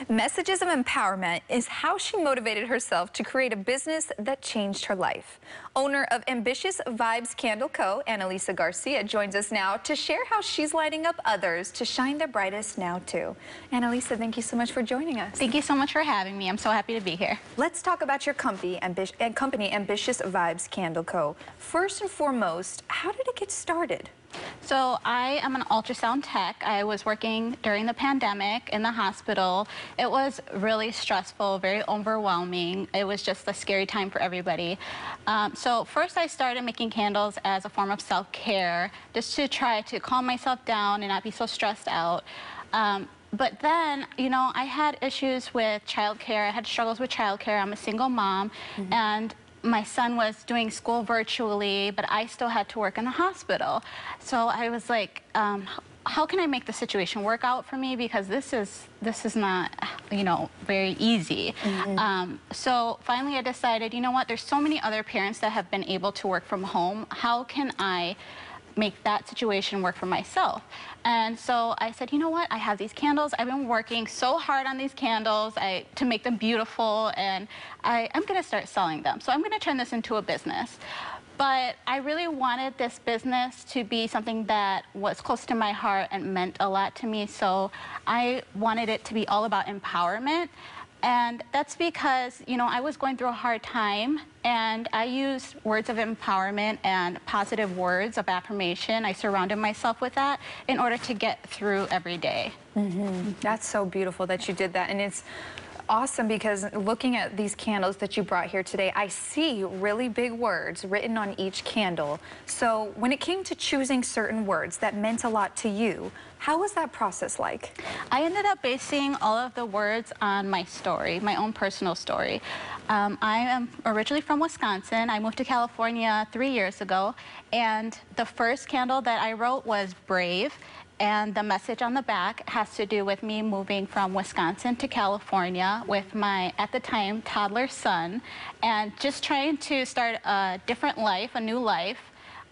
Messages of empowerment is how she motivated herself to create a business that changed her life. Owner of Ambitious Vibes Candle Co., AnaLisa Garcia, joins us now to share how she's lighting up others to shine their brightest now too. AnaLisa, thank you so much for joining us. Thank you so much for having me. I'm so happy to be here. Let's talk about your company, Ambitious Vibes Candle Co. First and foremost, how did it get started? So I am an ultrasound tech. I was working during the pandemic in the hospital. It was really stressful, very overwhelming. It was just a scary time for everybody. So first I started making candles as a form of self-care, just to try to calm myself down and not be so stressed out. But then, you know, I had issues with childcare. I had struggles with childcare. I'm a single mom, and my son was doing school virtually, but I still had to work in the hospital. So I was like, how can I make the situation work out for me? Because this is not, you know, very easy. So finally I decided, you know what, there's so many other parents that have been able to work from home. How can I make that situation work for myself? And so I said, you know what, I have these candles. I've been working so hard on these candles to make them beautiful, and I'm gonna start selling them. So I'm gonna turn this into a business. But I really wanted this business to be something that was close to my heart and meant a lot to me. So I wanted it to be all about empowerment. And that's because, you know, I was going through a hard time, and I used words of empowerment and positive words of affirmation. I surrounded myself with that in order to get through every day. That's so beautiful that you did that, and it's awesome because looking at these candles that you brought here today, I see really big words written on each candle. So when it came to choosing certain words that meant a lot to you, how was that process like? I ended up basing all of the words on my story, my own personal story. I am originally from Wisconsin. I moved to California 3 years ago, and the first candle that I wrote was brave. And the message on the back has to do with me moving from Wisconsin to California with my, at the time, toddler son, and just trying to start a different life, a new life.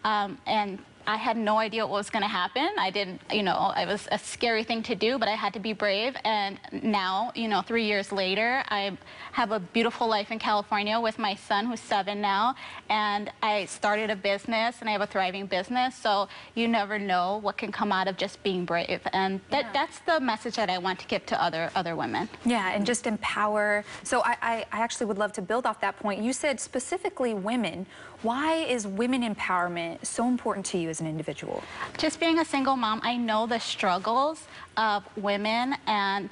And I had no idea what was going to happen. I didn't, you know, it was a scary thing to do, but I had to be brave. And now, you know, 3 years later, I have a beautiful life in California with my son, who's 7 now. And I started a business, and I have a thriving business. So you never know what can come out of just being brave. And that's the message that I want to give to other women. Yeah, and just empower. So I actually would love to build off that point. You said specifically women. Why is women empowerment so important to you as an individual? Just being a single mom, I know the struggles of women, and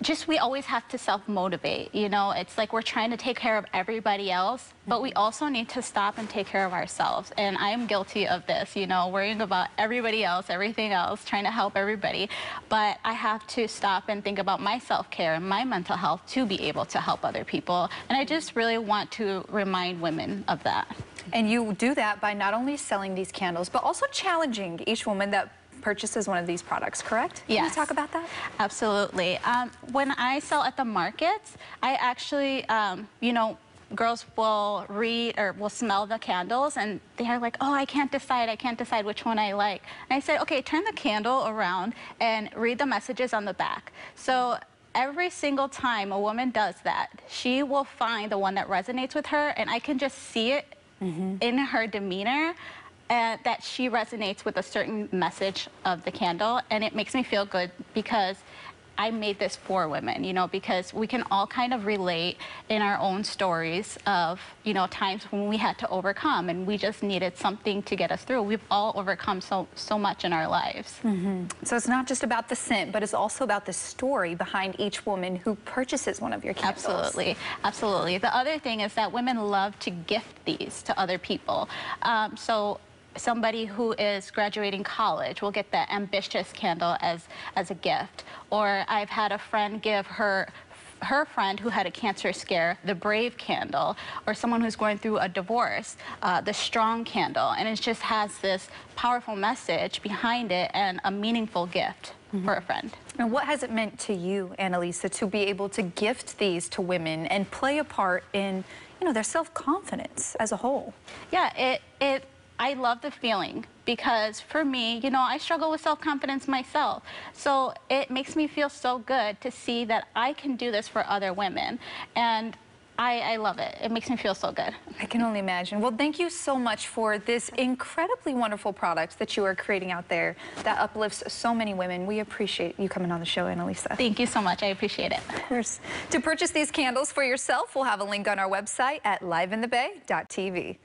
just we always have to self-motivate. You know, it's like we're trying to take care of everybody else, but we also need to stop and take care of ourselves. And I am guilty of this, you know, worrying about everybody else, everything else, trying to help everybody. But I have to stop and think about my self-care and my mental health to be able to help other people. And I just really want to remind women of that. And you do that by not only selling these candles, but also challenging each woman that purchases one of these products, correct? Yes. Can you talk about that? Absolutely. When I sell at the markets, I actually, you know, girls will read or will smell the candles, and they're like, oh, I can't decide which one I like. And I said, okay, turn the candle around and read the messages on the back. So every single time a woman does that, she will find the one that resonates with her, and I can just see it in her demeanor, that she resonates with a certain message of the candle. And it makes me feel good because I made this for women, you know, because we can all kind of relate in our own stories of, you know, times when we had to overcome and we just needed something to get us through. We've all overcome so much in our lives. So it's not just about the scent, but it's also about the story behind each woman who purchases one of your candles. Absolutely, absolutely. The other thing is that women love to gift these to other people. So somebody who is graduating college will get the Ambitious candle as a gift. Or I've had a friend give her friend who had a cancer scare the Brave candle, or someone who's going through a divorce, the Strong candle. And it just has this powerful message behind it and a meaningful gift for a friend. And what has it meant to you, AnaLisa, to be able to gift these to women and play a part in, you know, their self-confidence as a whole? Yeah, I love the feeling because for me, you know, I struggle with self-confidence myself. So it makes me feel so good to see that I can do this for other women. And I love it. It makes me feel so good. I can only imagine. Well, thank you so much for this incredibly wonderful product that you are creating out there that uplifts so many women. We appreciate you coming on the show, AnaLisa. Thank you so much. I appreciate it. Of course. To purchase these candles for yourself, we'll have a link on our website at liveinthebay.tv.